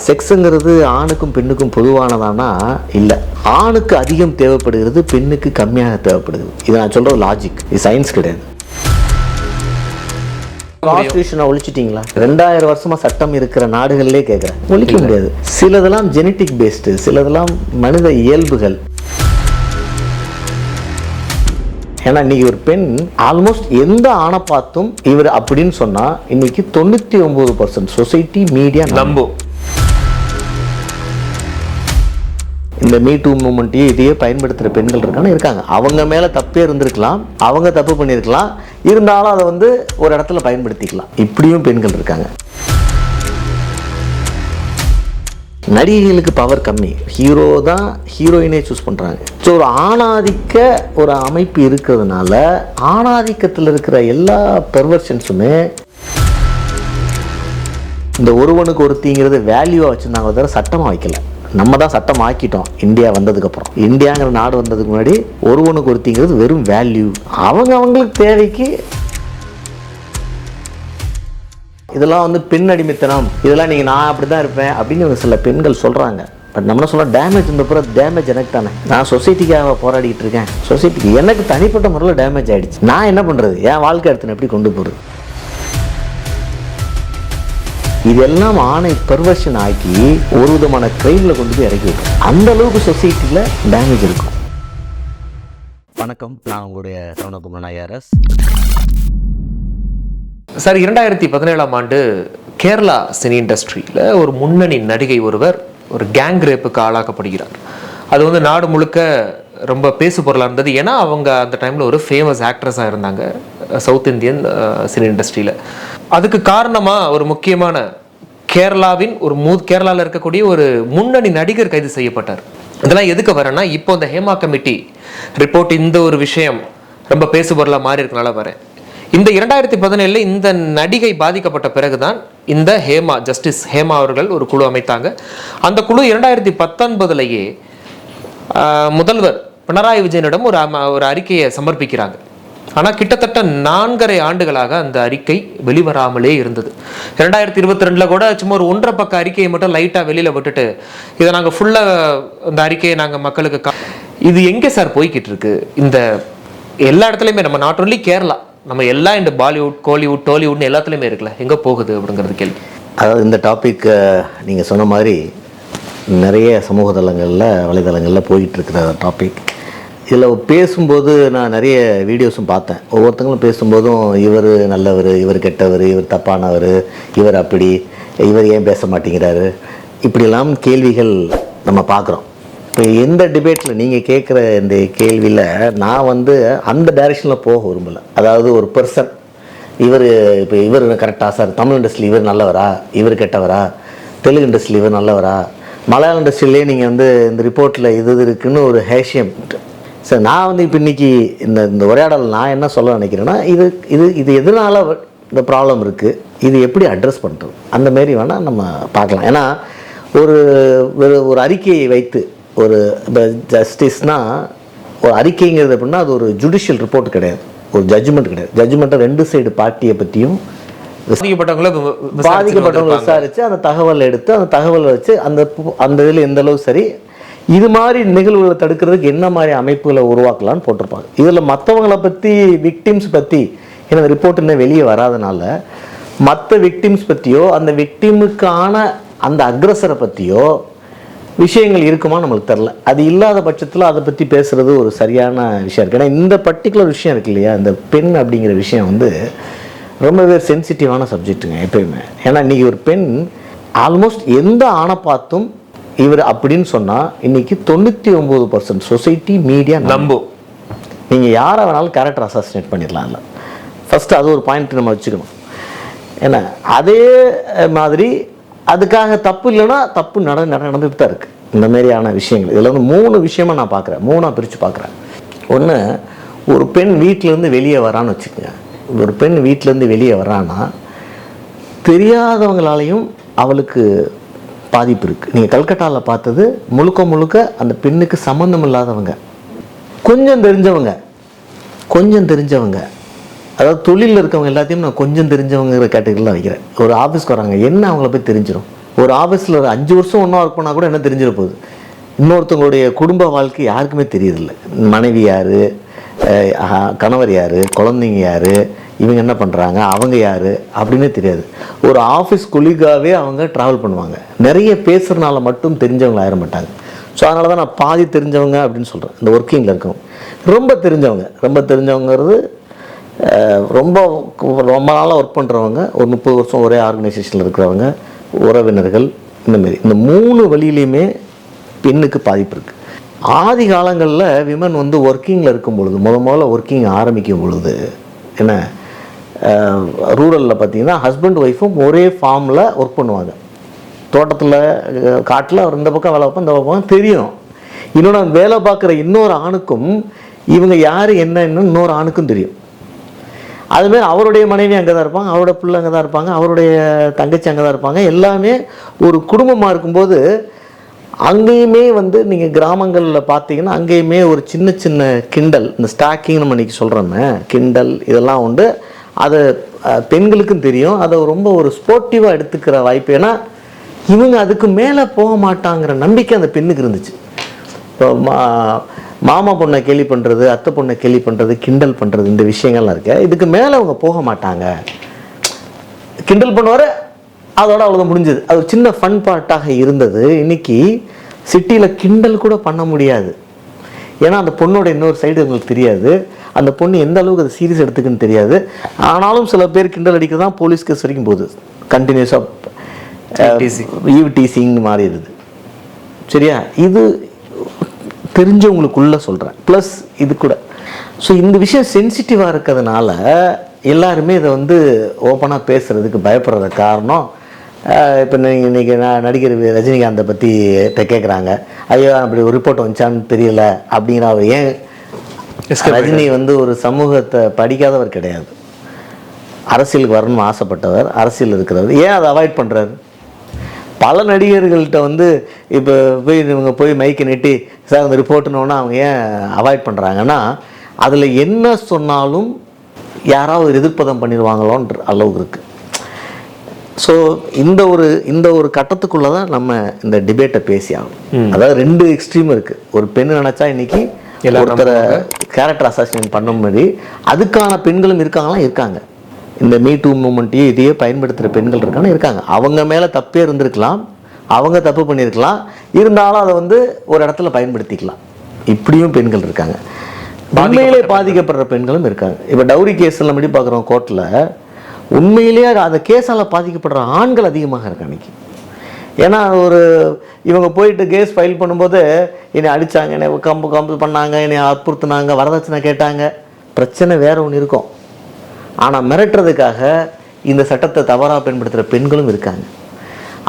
செக்ஸுங்கிறது ஆணுக்கும் பெண்ணுக்கும் பொதுவானதானா இல்லை. ஆணுக்கு அதிகம் தேவைப்படுகிறது, பெண்ணுக்கு கம்மியாக தேவைப்படுது. இது நான் சொல்கிற லாஜிக், இது சயின்ஸ் கிடையாது. கான்ஸ்டிடியூஷனை ஒழிச்சிட்டிங்களா? 2000 வருஷமா சட்டம் இருக்கிற நாடுகள்லே கேட்குறேன், ஒழிக்க முடியாது. சிலதெல்லாம் ஜெனட்டிக் பேஸ்டு, சிலதெல்லாம் மனித இயல்புகள். ஏன்னா இன்னைக்கு ஒரு பெண் ஆல்மோஸ்ட் எந்த ஆணை பார்த்தும் இவர் அப்படின்னு சொன்னா இன்னைக்கு 99% சொசைட்டி மீடியா நம்பும். இந்த மீ டூ மூமெண்ட்டையே இதையே பயன்படுத்துகிற பெண்கள் இருக்காங்க. அவங்க மேலே தப்பே இருந்திருக்கலாம், அவங்க தப்பு பண்ணியிருக்கலாம், இருந்தாலும் அதை வந்து ஒரு இடத்துல பயன்படுத்திக்கலாம். இப்படியும் பெண்கள் இருக்காங்க. நடிகைகளுக்கு பவர் கம்மி, ஹீரோ தான் ஹீரோயினே சூஸ் பண்ணுறாங்க. ஸோ ஒரு ஆணாதிக்க ஒரு அமைப்பு இருக்கிறதுனால ஆணாதிக்கத்தில் இருக்கிற எல்லா பெர்வர்ஷன்ஸுமே இந்த ஒருவனுக்கு ஒருத்திங்கிறது வேல்யூவாக வச்சுருந்தாங்க, தவிர சட்டமாக வைக்கல. நம்ம தான் சட்டம் ஆக்கிட்டோம் இந்தியா வந்ததுக்கப்புறம். இந்தியாங்கிற நாடு வந்ததுக்கு முன்னாடி ஒருவனுக்கு ஒருத்திங்கிறது வெறும் வேல்யூ. அவங்களுக்கு தேவைக்கு இதெல்லாம் வந்து பெண் அடிமைத்தனம், இதெல்லாம் நீங்கள் நான் அப்படி தான் இருப்பேன் அப்படின்னு சில பெண்கள் சொல்கிறாங்க. பட் நம்ம சொல்ல டேமேஜ் இந்த பிறகு டேமேஜ் எனக்கு தானே. நான் சொசைட்டிக்காக போராடிக்கிட்டு இருக்கேன், சொசைட்டிக்கு எனக்கு தனிப்பட்ட முறையில் டேமேஜ் ஆகிடுச்சு. நான் என்ன பண்ணுறது? என் வாழ்க்கை எடுத்துன்னு எப்படி கொண்டு போகிறது? இதெல்லாம் ஆணை பெர்வர்ஷன் ஆக்கி ஒரு விதமான கிரைமில் கொண்டு போய் இறக்கி விடும். அந்த அளவுக்கு சொசைட்டியில் டேமேஜ் இருக்கும். வணக்கம், நான் உங்களுடைய சரவணகுமார் ஐஆர்எஸ். சார், 2017ஆம் ஆண்டு கேரளா சினி இண்டஸ்ட்ரியில் ஒரு முன்னணி நடிகை ஒருவர் ஒரு கேங் ரேப்புக்கு ஆளாக்கப்படுகிறார். அது வந்து நாடு முழுக்க ரொம்ப பேசு பொருளாக இருந்தது. ஏன்னா அவங்க அந்த டைமில் ஒரு ஃபேமஸ் ஆக்ட்ரஸாக இருந்தாங்க சவுத் இந்தியன் சினி இண்டஸ்ட்ரியில். அதுக்கு காரணமாக ஒரு முக்கியமான கேரளாவில் இருக்கக்கூடிய ஒரு முன்னணி நடிகர் கைது செய்யப்பட்டார். இதெல்லாம் எதுக்கு வரேன்னா, இப்போ இந்த ஹேமா கமிட்டி ரிப்போர்ட் இந்த ஒரு விஷயம் ரொம்ப பேசு பொருளாக மாறி இருக்கனால வரேன். இந்த 2017 இந்த நடிகை பாதிக்கப்பட்ட பிறகுதான் இந்த ஜஸ்டிஸ் ஹேமா அவர்கள் ஒரு குழு அமைத்தாங்க. அந்த குழு 2019 முதல்வர் பினராயி விஜயனிடம் ஒரு அறிக்கையை சமர்ப்பிக்கிறாங்க. ஆனால் கிட்டத்தட்ட 4.5 ஆண்டுகளாக அந்த அறிக்கை வெளிவராமலே இருந்தது. 2022 கூட சும்மா ஒரு 1.5 பக்க அறிக்கையை மட்டும் லைட்டாக வெளியில் விட்டுட்டு இதை நாங்கள் ஃபுல்லாக அந்த அறிக்கையை நாங்கள் மக்களுக்கு இது எங்கே சார் போய்கிட்டு இருக்கு? இந்த எல்லா இடத்துலையுமே நம்ம நாட் ஒன்லி கேரளா, நம்ம எல்லாம் இந்த பாலிவுட், கோலிவுட், டோலிவுட்னு எல்லாத்துலேயுமே இருக்குல்ல, எங்கே போகுது அப்படிங்கிறது கேள்வி. அதாவது இந்த டாபிக் நீங்கள் சொன்ன மாதிரி நிறைய சமூக தளங்களில், வலைதளங்களில் போயிட்டுருக்கிற டாபிக். இதில் பேசும்போது நான் நிறைய வீடியோஸும் பார்த்தேன். ஒவ்வொருத்தங்களும் பேசும்போதும் இவர் நல்லவர், இவர் கெட்டவர், இவர் தப்பானவர், இவர் அப்படி, இவர் ஏன் பேச மாட்டேங்கிறாரு, இப்படிலாம் கேள்விகள் நம்ம பார்க்குறோம். இப்போ எந்த டிபேட்டில் நீங்கள் கேட்குற இந்த கேள்வியில் நான் வந்து அந்த டைரெக்ஷனில் போக விரும்பலை. அதாவது ஒரு பர்சன் இவர் கரெக்டாக சார், தமிழ் இண்டஸ்ட்ரியில் இவர் நல்லவரா, இவர் கெட்டவரா, தெலுங்கு இண்டஸ்ட்ரியில் இவர் நல்லவரா, மலையாள இண்டஸ்ட்ரியிலே நீங்கள் வந்து இந்த ரிப்போர்ட்டில் இது இருக்குன்னு ஒரு ஹேஷியம். சார், நான் வந்து இப்போ இன்றைக்கி இந்த உரையாடல் நான் என்ன சொல்ல நினைக்கிறேன்னா, இது எதனால் இந்த ப்ராப்ளம் இருக்குது, இது எப்படி அட்ரஸ் பண்ணுறது, அந்த மாரி வேணால் நம்ம பார்க்கலாம். ஏன்னா ஒரு அறிக்கையை வைத்து ஒரு ஜஸ்டிஸ்னால் ஒரு அறிக்கைங்கிறது அப்படின்னா அது ஒரு ஜுடிஷியல் ரிப்போர்ட் கிடையாது, ஒரு ஜட்ஜ்மெண்ட் கிடையாது. ஜட்ஜ்மெண்ட்டை 2 சைடு பார்ட்டியை பற்றியும் பாதிக்கப்பட்டவங்களை விசாரித்து அந்த தகவல் எடுத்து அந்த தகவலை வச்சு அந்த இதில் எந்த அளவு சரி, இது மாதிரி நிகழ்வுகளை தடுக்கிறதுக்கு என்ன மாதிரி அமைப்புகளை உருவாக்கலான்னு போட்டிருப்பாங்க. இதில் மற்றவங்களை பற்றி, விக்டிம்ஸ் பற்றி, ஏன்னா ரிப்போர்ட் இன்னும் வெளியே வராதனால மற்ற விக்டிம்ஸ் பற்றியோ அந்த விக்டிமுக்கான அந்த அக்ரஸரை பற்றியோ விஷயங்கள் இருக்குமா நம்மளுக்கு தெரில. அது இல்லாத பட்சத்தில் அதை பற்றி பேசுகிறது ஒரு சரியான விஷயம் இருக்குது. ஏன்னா இந்த பர்டிகுலர் விஷயம் இருக்கு இல்லையா, இந்த பெண் அப்படிங்கிற விஷயம் வந்து ரொம்பவே சென்சிட்டிவான சப்ஜெக்ட்டுங்க எப்பயுமே. ஏன்னா இன்றைக்கி ஒரு பெண் ஆல்மோஸ்ட் எந்த ஆணை பார்த்தும் இவர் அப்படின்னு சொன்னால் இன்றைக்கி 99% சொசைட்டி மீடியா நம்பும். நீங்கள் யாரை வேணாலும் கேரக்டர் அசாசினேட் பண்ணிடலாம். இல்லை, ஃபஸ்ட்டு அது ஒரு பாயிண்ட் நம்ம வச்சுக்கணும். ஏன்னா அதே மாதிரி அதுக்காக தப்பு இல்லைன்னா தப்பு நடந்துட்டு தான் இருக்குது. இந்த மாதிரியான விஷயங்கள் இதில் வந்து 3 விஷயமாக நான் பார்க்குறேன், 3ஆக பிரித்து பார்க்குறேன். ஒன்று, ஒரு பெண் வீட்டிலேருந்து வெளியே வரான்னு வச்சுக்கோங்க. ஒரு பெண் வீட்டிலேருந்து வெளியே வரான்னா தெரியாதவங்களாலையும் அவளுக்கு பாதிப்பு இருக்குது. நீங்கள் கல்கட்டாவில் பார்த்தது முழுக்க அந்த பெண்ணுக்கு சம்மந்தம் இல்லாதவங்க, கொஞ்சம் தெரிஞ்சவங்க, அதாவது தொழிலில் இருக்கவங்க எல்லாத்தையும் நான் கொஞ்சம் தெரிஞ்சவங்கிற கேட்டகரியில் வைக்கிறேன். ஒரு ஆஃபீஸ்க்கு வராங்க, என்ன அவங்கள போய் தெரிஞ்சிடும், ஒரு ஆஃபீஸில் ஒரு 5 வருஷம் ஒன்றா ஒர்க் பண்ணால் கூட என்ன தெரிஞ்சிட போகுது. இன்னொருத்தவங்களுடைய குடும்ப வாழ்க்கை யாருக்குமே தெரியறதில்ல. மனைவி யார், கணவர் யார், குழந்தைங்க யார், இவங்க என்ன பண்ணுறாங்க, அவங்க யார் அப்படின்னே தெரியாது. ஒரு ஆஃபீஸ் கொலீகாகவே அவங்க ட்ராவல் பண்ணுவாங்க. நிறைய பேசுகிறனால மட்டும் தெரிஞ்சவங்க ஆயிட மாட்டாங்க. ஸோ அதனால தான் நான் பாதி தெரிஞ்சவங்க அப்படின்னு சொல்கிறேன். இந்த ஒர்க்கிங்கில் இருக்கவங்க ரொம்ப தெரிஞ்சவங்கிறது ரொம்ப நாளாக ஒர்க் பண்ணுறவங்க, ஒரு 30 வருஷம் ஒரே ஆர்கனைசேஷனில் இருக்கிறவங்க, உறவினர்கள், இந்தமாரி இந்த 3 வழியிலையுமே பெண்ணுக்கு பாதிப்பு இருக்குது. ஆதி காலங்களில் விமன் வந்து ஒர்க்கிங்கில் இருக்கும் பொழுது, முதல்ல ஒர்க்கிங் ஆரம்பிக்கும் பொழுது என்ன, ரூரலில் பார்த்தீங்கன்னா ஹஸ்பண்ட் ஒய்ஃபும் ஒரே ஃபார்மில் ஒர்க் பண்ணுவாங்க. தோட்டத்தில், காட்டில் அவர் இந்த பக்கம் வேலை வைப்போம், இந்த பக்கம் தெரியும். இன்னொன்று வேலை பார்க்குற இன்னொரு ஆணுக்கும் இவங்க யார் என்னன்னு இன்னொரு ஆணுக்கும் தெரியும். அதுமாரி அவருடைய மனைவி அங்கே தான் இருப்பாங்க, அவரோட பிள்ளை அங்கே தான் இருப்பாங்க, அவருடைய தங்கச்சி அங்கே தான் இருப்பாங்க. எல்லாமே ஒரு குடும்பமாக இருக்கும்போது அங்கேயுமே வந்து நீங்கள் கிராமங்களில் பார்த்தீங்கன்னா அங்கேயுமே ஒரு சின்ன கிண்டல், இந்த ஸ்டாக்கிங் நம்ம இன்றைக்கி சொல்கிறோமே கிண்டல், இதெல்லாம் உண்டு. அது பெண்களுக்கும் தெரியும். அதை ரொம்ப ஒரு ஸ்போர்ட்டிவாக எடுத்துக்கிற வாய்ப்பு. ஏன்னா இவங்க அதுக்கு மேலே போக மாட்டாங்கிற நம்பிக்கை அந்த பெண்ணுக்கு இருந்துச்சு. இப்போ மாமா பொண்ணை கேலி பண்ணுறது, அத்தை பொண்ணை கேலி பண்ணுறது, கிண்டல் பண்ணுறது, இந்த விஷயங்கள்லாம் இருக்கு. இதுக்கு மேலே அவங்க போக மாட்டாங்க. கிண்டல் பண்ணுவார், அதோட அவ்வளோதான் முடிஞ்சது. அது ஒரு சின்ன ஃபன் பார்ட்டாக இருந்தது. இன்னைக்கு சிட்டியில் கிண்டல் கூட பண்ண முடியாது. ஏன்னா அந்த பொண்ணோட இன்னொரு சைடு உங்களுக்கு தெரியாது. அந்த பொண்ணு எந்த அளவுக்கு அது சீரியஸ் எடுத்துக்குன்னு தெரியாது. ஆனாலும் சில பேர் கிண்டல் அடிக்க தான் போலீஸ் கேஸ் வரைக்கும் போகுது. கண்டினியூஸாக டீசிங் மாறிடுது. சரியா? இது தெரிஞ்சவங்களுக்குள்ள சொல்கிறேன். ப்ளஸ் இது கூட ஸோ இந்த விஷயம் சென்சிட்டிவாக இருக்கிறதுனால எல்லாருமே இதை வந்து ஓப்பனாக பேசுகிறதுக்கு பயப்படுற காரணம். இப்போ நீங்கள் இன்றைக்கி நடிகர் ரஜினிகாந்தை பற்றி கேட்குறாங்க. ஐயோ அப்படி ஒரு ரிப்போர்ட் வந்துச்சான்னு தெரியல அப்படிங்கிற. அவர் ஏன் ரஜினி வந்து ஒரு சமூகத்தை படிக்காதவர் கிடையாது, அரசியலுக்கு வரணும்னு ஆசைப்பட்டவர், அரசியல் இருக்கிறவர். ஏன் அதை அவாய்ட் பண்ணுறாரு? பல நடிகர்கள்ட்ட வந்து இப்போ இவங்க போய் மைக்கை நீட்டி சார் அந்த ரிப்போர்ட்டுனோன்னா அவங்க ஏன் அவாய்ட் பண்ணுறாங்கன்னா, அதில் என்ன சொன்னாலும் யாராவது எதிர்ப்பதம் பண்ணிடுவாங்களோன்ற அளவுக்கு இருக்குது. ஸோ இந்த ஒரு கட்டத்துக்குள்ளே தான் நம்ம இந்த டிபேட்டை பேசி ஆகும். அதாவது 2 எக்ஸ்ட்ரீம் இருக்குது. ஒரு பெண் நினச்சா இன்றைக்கி ஒருத்தரை கேரக்டர் அசாசினேட் பண்ண மாதிரி அதுக்கான பெண்களும் இருக்காங்க. இந்த மீ டூ மூமெண்ட்டையும் இதையே பயன்படுத்துகிற பெண்கள் இருக்காங்க. அவங்க மேலே தப்பே இருந்திருக்கலாம், அவங்க தப்பு பண்ணியிருக்கலாம், இருந்தாலும் அதை வந்து ஒரு இடத்துல பயன்படுத்திக்கலாம். இப்படியும் பெண்கள் இருக்காங்க. உண்மையிலே பாதிக்கப்படுற பெண்களும் இருக்காங்க. இப்போ டவுரி கேஸில் நம்ம எப்படி பார்க்குறோம், கோர்ட்டில் உண்மையிலேயே அந்த கேஸால் பாதிக்கப்படுற ஆண்கள் அதிகமாக இருக்காங்க இன்னைக்கு. ஏன்னா இவங்க போயிட்டு கேஸ் ஃபைல் பண்ணும்போது என்னை அடித்தாங்க, என்னை கம்பு பண்ணாங்க, என்னை அற்புறுத்தினாங்க, வரதட்சணை கேட்டாங்க, பிரச்சனை வேற ஒன்று இருக்கும். ஆனால் மிரட்டுறதுக்காக இந்த சட்டத்தை தவறாக பயன்படுத்துகிற பெண்களும் இருக்காங்க.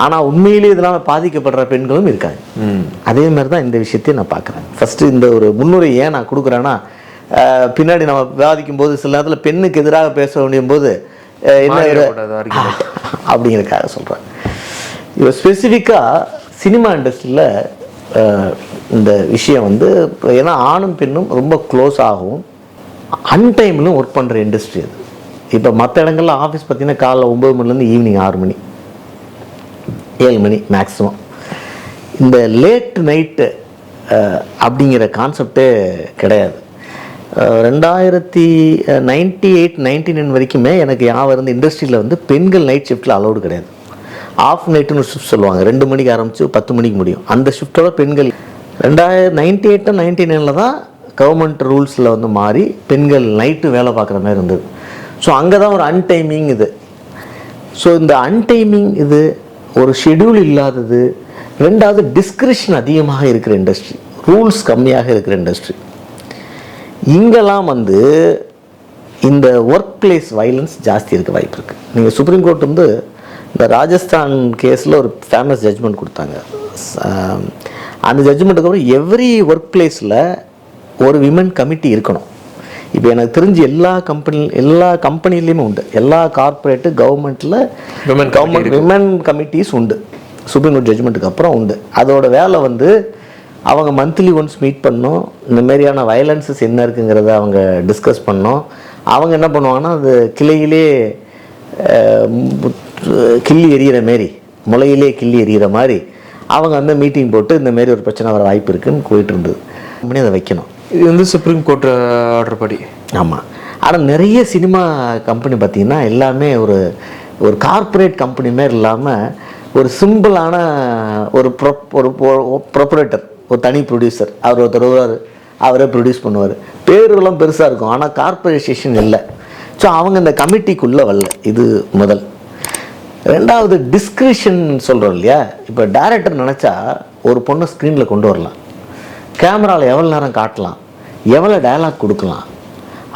ஆனால் உண்மையிலேயே இதனால் பாதிக்கப்படுற பெண்களும் இருக்காங்க. அதே மாதிரி தான் இந்த விஷயத்தையும் நான் பார்க்குறேன். ஃபஸ்ட்டு இந்த ஒரு முன்னுரை ஏன் நான் கொடுக்குறேன்னா, பின்னாடி நம்ம விவாதிக்கும் போது சில நேரத்தில் பெண்ணுக்கு எதிராக பேச வேண்டியும் போது என்ன அப்படிங்கிறதுக்காக சொல்கிறேன். இப்போ ஸ்பெசிஃபிக்காக சினிமா இண்டஸ்ட்ரியில் இந்த விஷயம் வந்து ஏன்னா ஆணும் பெண்ணும் ரொம்ப க்ளோஸ் ஆகும், அன்டைம்லும் ஒர்க் பண்ணுற இண்டஸ்ட்ரி அது. இப்போ மற்ற இடங்கள்ல ஆஃபீஸ் பார்த்திங்கன்னா காலைல 9 மணிலேருந்து ஈவினிங் 6 மணி 7 மணி மேக்ஸிமம். இந்த லேட் நைட்டு அப்படிங்கிற கான்செப்டே கிடையாது. 1998-99 வரைக்குமே எனக்கு இருந்த இண்டஸ்ட்ரியில் வந்து பெண்கள் நைட் ஷிஃப்ட்டில் அலௌடு கிடையாது. ஆஃப் நைட்டுன்னு ஒரு ஷிஃப்ட் சொல்லுவாங்க, 2 மணிக்கு ஆரம்பித்து 10 மணிக்கு முடியும். அந்த ஷிஃப்ட்டோட பெண்கள் 1998-99 தான் கவர்மெண்ட் ரூல்ஸில் வந்து மாறி பெண்கள் நைட்டு வேலை பார்க்குற மாதிரி இருந்தது. ஸோ அங்கே தான் ஒரு அன்டைமிங் இது. ஸோ இந்த அன்டைமிங் இது ஒரு ஷெடியூல் இல்லாதது. ரெண்டாவது டிஸ்கிரிப்ஷன் அதிகமாக இருக்கிற இண்டஸ்ட்ரி, ரூல்ஸ் கம்மியாக இருக்கிற இண்டஸ்ட்ரி. இங்கெல்லாம் வந்து இந்த ஒர்க் பிளேஸ் வைலன்ஸ் ஜாஸ்தி இருக்க வாய்ப்பு இருக்குது. நீங்கள் சுப்ரீம் கோர்ட் வந்து இந்த ராஜஸ்தான் கேஸில் ஒரு ஃபேமஸ் ஜட்ஜ்மெண்ட் கொடுத்தாங்க. அந்த ஜட்ஜ்மெண்ட்டுக்கு அப்புறம் எவ்ரி ஒர்க் பிளேஸில் ஒரு விமன் கமிட்டி இருக்கணும். இப்போ எனக்கு தெரிஞ்சு எல்லா கம்பெனிலையுமே உண்டு, எல்லா கார்பரேட்டு கவர்மெண்ட்டில் விமன் கமிட்டிஸ் உண்டு. சுப்ரீம் கோர்ட் ஜட்ஜ்மெண்ட்டுக்கு அப்புறம் உண்டு. அதோட வேலை வந்து அவங்க மந்த்லி ஒன்ஸ் மீட் பண்ணணும், இந்த மாதிரியான வயலன்ஸஸ் என்ன இருக்குங்கிறத அவங்க டிஸ்கஸ் பண்ணோம். அவங்க என்ன பண்ணுவாங்கன்னா அது கிளையிலே கிள்ளி எறிகிற மாரி முளையிலே கிள்ளி எறிகிற மாதிரி அவங்க வந்து மீட்டிங் போட்டு இந்த மாதிரி ஒரு பிரச்சனை வர வாய்ப்பு இருக்குன்னு போயிட்டு இருந்தது. பண்ணி அதை வைக்கணும். இது வந்து சுப்ரீம் கோர்ட் ஆர்டர் படி. ஆமாம். ஆனால் நிறைய சினிமா கம்பெனி பார்த்திங்கன்னா எல்லாமே ஒரு கார்ப்பரேட் கம்பெனி மாதிரி இல்லாமல் ஒரு சிம்பிளான ஒரு ப்ரொப்ரேட்டர், ஒரு தனி ப்ரொடியூசர், அவர் ஒருத்தர் வருவார், அவரே ப்ரொடியூஸ் பண்ணுவார். பேருலாம் பெருசாக இருக்கும், ஆனால் கார்ப்பரேஷன் இல்லை. ஸோ அவங்க இந்த கமிட்டிக்குள்ளே வரல. இது முதல். ரெண்டாவது டிஸ்கிரிஷன் சொல்கிறோம் இல்லையா. இப்போ டைரக்டர் நினச்சா ஒரு பொண்ணை ஸ்க்ரீனில் கொண்டு வரலாம், கேமராவில் எவ்வளோ நேரம் காட்டலாம், எவ்வளோ டயலாக் கொடுக்கலாம்,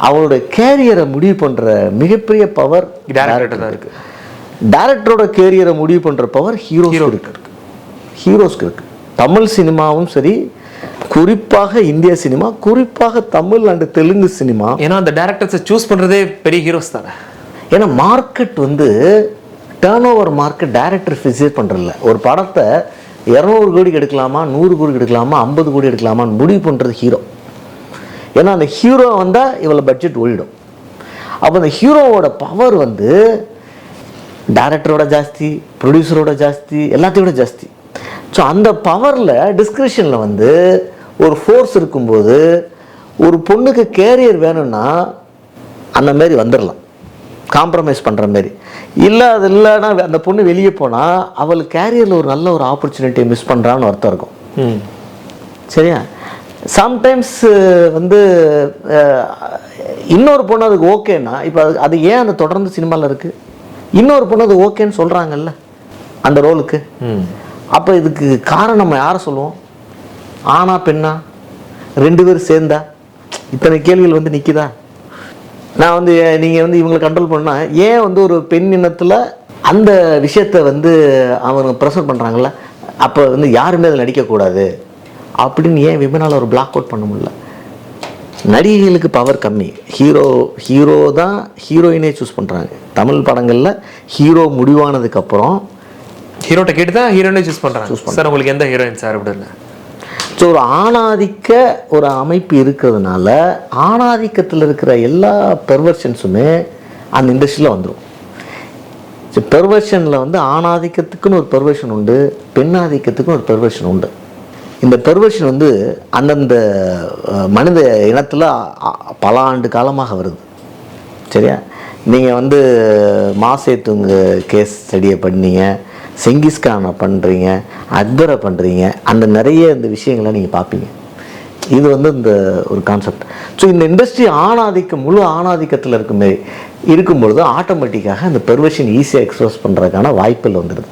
அவளுடைய கேரியரை முடிவு பண்ணுற மிகப்பெரிய பவர் டேரக்டர் தான் இருக்குது. டைரக்டரோட கேரியரை முடிவு பண்ணுற பவர் ஹீரோஸ்க்கு இருக்கு. தமிழ் சினிமாவும் சரி, குறிப்பாக இந்திய சினிமா, குறிப்பாக தமிழ் அண்ட் தெலுங்கு சினிமா. ஏன்னா அந்த டேரக்டர்ஸை சூஸ் பண்ணுறதே பெரிய ஹீரோஸ் தானே. ஏன்னா மார்க்கெட் வந்து turn over market director fixate பண்ணுறதில்ல. ஒரு படத்தை 200 கோடிக்கு எடுக்கலாமா, 100 கோடிக்கு எடுக்கலாமா, 50 கோடி எடுக்கலாமான்னு முடிவு பண்ணுறது ஹீரோ. ஏன்னா அந்த ஹீரோ வந்தால் இவ்வளோ பட்ஜெட் ஓடிடும். அப்போ அந்த ஹீரோவோட பவர் வந்து டைரக்டரோட ஜாஸ்தி, ப்ரொடியூசரோட ஜாஸ்தி, எல்லாத்தையோட ஜாஸ்தி. ஸோ அந்த பவரில் டிஸ்கிரிப்ஷனில் வந்து ஒரு ஃபோர்ஸ் இருக்கும்போது ஒரு பொண்ணுக்கு கேரியர் வேணும்னா அந்த மாரி வந்துடலாம், காம்ப்ரமைஸ் பண்ணுற மாரி. இல்லை அது இல்லைன்னா அந்த பொண்ணு வெளியே போனால் அவளுக்கு கேரியரில் ஒரு நல்ல ஒரு ஆப்பர்ச்சுனிட்டியை மிஸ் பண்ணுறான்னு அர்த்தம் இருக்கும். சரியா? சம்டைம்ஸ் வந்து இன்னொரு பொண்ணு அதுக்கு ஓகேன்னா, இப்போ அது ஏன் அந்த தொடர்ந்து சினிமாவில் இருக்குது, இன்னொரு பொண்ணு அது ஓகேன்னு சொல்கிறாங்கல்ல அந்த ரோலுக்கு. அப்போ இதுக்கு காரணம் நம்ம யாரை சொல்லுவோம்? ஆனா பெண்ணா, 2 பேரும் சேர்ந்தா? இத்தனை கேள்விகள் வந்து நிற்கிதா? நான் வந்து நீங்கள் வந்து இவங்களை கண்ட்ரோல் பண்ணால் ஏன் வந்து ஒரு பெண் இனத்தில் அந்த விஷயத்தை வந்து அவங்க ப்ரெசர் பண்ணுறாங்கல்ல, அப்போ வந்து யாருமே அதில் நடிக்கக்கூடாது அப்படின்னு ஏன் விமனால் ஒரு பிளாக் அவுட் பண்ண முடியல? நடிகைகளுக்கு பவர் கம்மி. ஹீரோ தான் ஹீரோயினே சூஸ் பண்ணுறாங்க. தமிழ் படங்களில் ஹீரோ முடிவானதுக்கப்புறம் ஹீரோட்ட கேட்டு தான் ஹீரோயினே சூஸ் பண்ணுறாங்க. சார் உங்களுக்கு எந்த ஹீரோயின் சார் அப்படின்னு. ஸோ ஒரு ஆணாதிக்க ஒரு அமைப்பு இருக்கிறதுனால ஆணாதிக்கத்தில் இருக்கிற எல்லா பெர்வர்ஷன்ஸுமே அந்த இண்டஸ்ட்ரியில் வந்துடும். ஸோ பெர்வர்ஷனில் வந்து ஆணாதிக்கத்துக்குன்னு ஒரு பெர்வர்ஷன் உண்டு, பெண்ணாதிக்கத்துக்குன்னு ஒரு பெர்வர்ஷன் உண்டு. இந்த பெர்வர்ஷன் வந்து அந்தந்த மனித இனத்தில் பல ஆண்டு காலமாக வருது. சரியா? நீங்கள் வந்து மாசேத்துங்க கேஸ் ஸ்டடியை பண்ணீங்க, செங்கிஸ்கானை பண்ணுறீங்க, அக்பரை பண்ணுறீங்க, அந்த நிறைய இந்த விஷயங்களை நீங்கள் பார்ப்பீங்க. இது வந்து இந்த ஒரு கான்செப்ட். ஸோ இந்த இண்டஸ்ட்ரி ஆணாதிக்கம், முழு ஆணாதிக்கத்தில் இருக்கும்பொழுது ஆட்டோமேட்டிக்காக அந்த பெர்வர்ஷன் ஈஸியாக எக்ஸ்பிரஸ் பண்ணுறதுக்கான வாய்ப்புகள் வந்துடுது.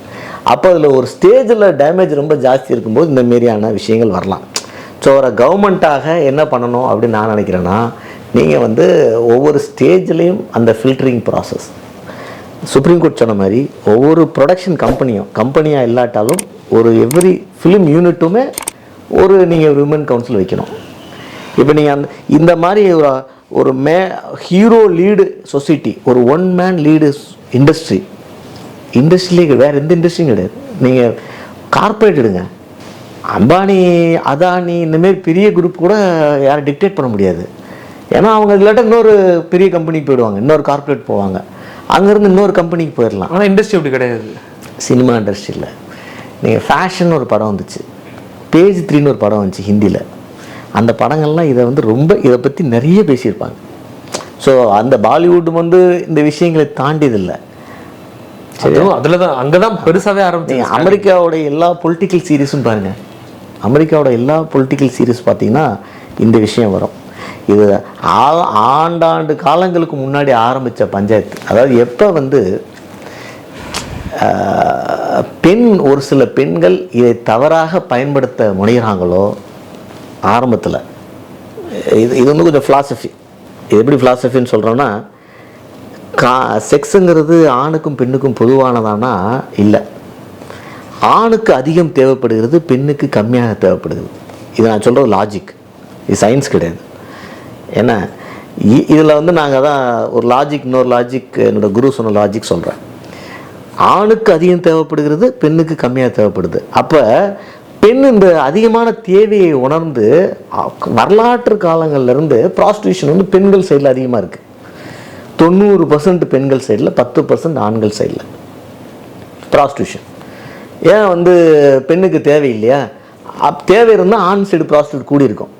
அப்போ அதில் ஒரு ஸ்டேஜில் டேமேஜ் ரொம்ப ஜாஸ்தி இருக்கும்போது இந்த மாரியான விஷயங்கள் வரலாம். ஸோ ஒரு கவர்மெண்ட்டாக என்ன பண்ணணும் அப்படின்னு நான் நினைக்கிறேன்னா, நீங்கள் வந்து ஒவ்வொரு ஸ்டேஜ்லேயும் அந்த ஃபில்டரிங் ப்ராசஸ், சுப்ரீம் கோர்ட் சொன்ன மாதிரி ஒவ்வொரு ப்ரொடக்ஷன் கம்பெனியாக இல்லாட்டாலும் ஒரு எவ்ரி ஃபிலிம் யூனிட்டுமே ஒரு நீங்கள் விமன் கவுன்சில் வைக்கணும். இப்போ நீங்கள் இந்த மாதிரி ஒரு ஹீரோ லீடு சொசைட்டி, ஒரு 1 மேன் லீடு இண்டஸ்ட்ரியிலே வேறு எந்த இண்டஸ்ட்ரியும் கிடையாது. நீங்கள் கார்ப்பரேட் எடுங்க, அம்பானி, அதானி, இந்தமாரி பெரிய குரூப் கூட யாரும் டிக்டேட் பண்ண முடியாது. ஏன்னா அவங்க இல்லாட்ட இன்னொரு பெரிய கம்பெனிக்கு போயிடுவாங்க, இன்னொரு கார்ப்பரேட் போவாங்க, அங்கேருந்து இன்னொரு கம்பெனிக்கு போயிடலாம். ஆனால் இண்டஸ்ட்ரி அப்படி கிடையாது. சினிமா இண்டஸ்ட்ரியில் நீங்கள் ஃபேஷன் ஒரு படம் வந்துச்சு, பேஜ் 3ன்னு ஒரு படம் வந்துச்சு ஹிந்தியில். அந்த படங்கள்லாம் இதை வந்து ரொம்ப இதை பற்றி நிறைய பேசியிருப்பாங்க. ஸோ அந்த பாலிவுட் வந்து இந்த விஷயங்களை தாண்டியதில்லை. அதில் தான் அங்கே தான் பெருசாகவே ஆரம்பிச்சு. அமெரிக்காவோட எல்லா பொலிட்டிக்கல் சீரீஸும் பாருங்கள், அமெரிக்காவோட எல்லா பொலிட்டிக்கல் சீரீஸ் பார்த்தீங்கன்னா இந்த விஷயம் வரும். இது ஆண்டாண்டு காலங்களுக்கு முன்னாடி ஆரம்பித்த பஞ்சாயத்து. அதாவது எப்போ வந்து ஒரு சில பெண்கள் இதை தவறாக பயன்படுத்த முனைகிறாங்களோ ஆரம்பத்தில், இது வந்து கொஞ்சம் ஃபிலாசபி. இது எப்படி ஃபிலாசபின்னு சொல்கிறோன்னா, செக்ஸுங்கிறது ஆணுக்கும் பெண்ணுக்கும் பொதுவானதானா? இல்லை. ஆணுக்கு அதிகம் தேவைப்படுகிறது, பெண்ணுக்கு கம்மியாக தேவைப்படுகிறது. இது நான் சொல்கிறது லாஜிக், இது சயின்ஸ் கிடையாது. ஏன்னா இதில் வந்து நாங்கள் தான் ஒரு லாஜிக், இன்னொரு லாஜிக், என்னோடய குரு சொன்ன லாஜிக் சொல்கிறேன். ஆணுக்கு அதிகம் தேவைப்படுகிறது, பெண்ணுக்கு கம்மியாக தேவைப்படுது. அப்போ பெண் இந்த அதிகமான தேவையை உணர்ந்து வரலாற்று காலங்கள்லேருந்து ப்ராஸ்டியூஷன் வந்து பெண்கள் சைடில் அதிகமாக இருக்குது. 90% பெண்கள் சைடில், 10% ஆண்கள் சைடில் ப்ராஸ்டியூஷன். ஏன் வந்து பெண்ணுக்கு தேவை இல்லையா? தேவை இருந்தால் ஆண் சைடு ப்ராஸ்டியூட் கூடியிருக்கும்.